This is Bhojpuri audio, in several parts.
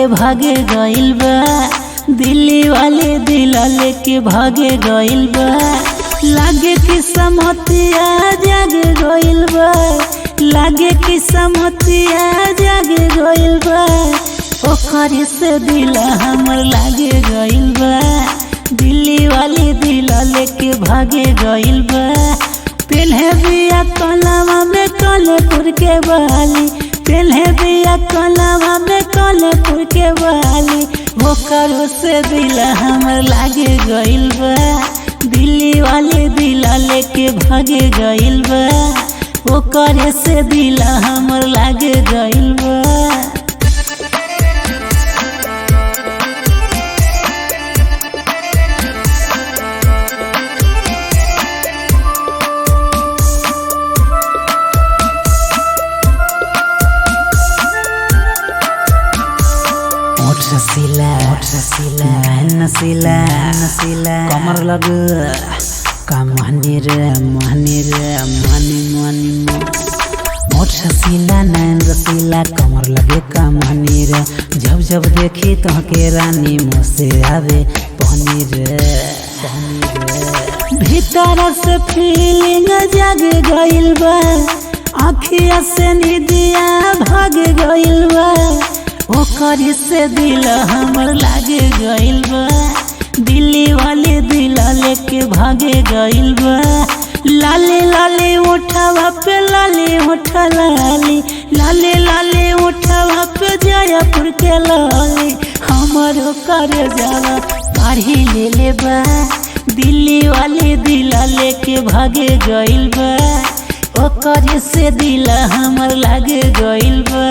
लेके भागे गइल बा। दिल्ली वाले दिल लेके भागे गइल बा। लागे कि समतिया जागे गइल बा। लागे कि समतिया जागे गइल बा। ओकर से दिल हमर लागे गइल बा। दिल्ली वाले दिल लेके भागे गइल बा। पेन्हे बिया कलवा में कलेपुर के बाली। पेन्हे बिया कलवा में कलेपुर के बाली। ओकर से दिल हमर लागे गइल बा। दिल्ली वाले दिल लेके भागे गइल बा। ओकर से दिल हमर लागे गइल बा। नसीला कमर लग का महनी रे महनी रे महनी महनी मोट रसीला नैन रसीला कमर लगे का महनी रे। जब जब देखी तो के रानी मुझसे आवे पहनी रे भीतर से फीलिंग जागे गइल बा। आँखिया से निदिया भागे गइल बा। ओकर से दिल हमर लागे गइल बा। दिल्ली वाले दिल लेके भागे गइल बा। लाले लाले उठावा पे लाले उठा लाली। लाले लाले उठावा पे जयपुर के लाली। हमर कर जावा काढ़ी ले ले बा। दिल्ली वाले दिल लेके भागे गइल बा। ओकर से दिल हमर लागे गइल बा।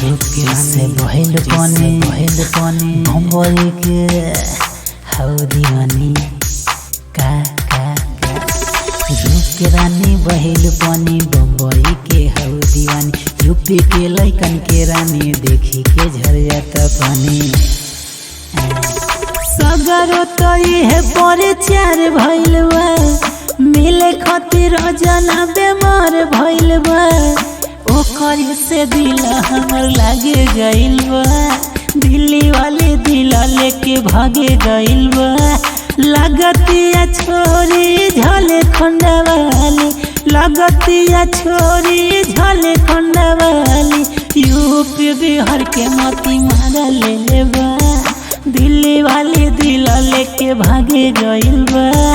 रूप के से बहल पानी भंबोरी के हौ दीवानी का रूप के रानी बहल पानी बम्बई के हौ दीवानी। यूपी के लइकन के रानी देखी के झर जाता पानी। सगरो तो ये परिचार भइल बा। मिले खातिर जना बेमार भइल बा। ओकर से दिल हमर लागे गइल बा। दिल्ली वाले दिल लेके भागे गइल बा। लगतिया छोरी झले खंडवाली। लगतिया छोरी झले खंडवाली। यूपी बिहार के मोती मारा ले ले बा। दिल्ली वाले दिल लेके भागे गइल बा।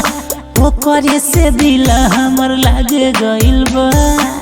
ओकर से दिल हमर लागे गइल बा।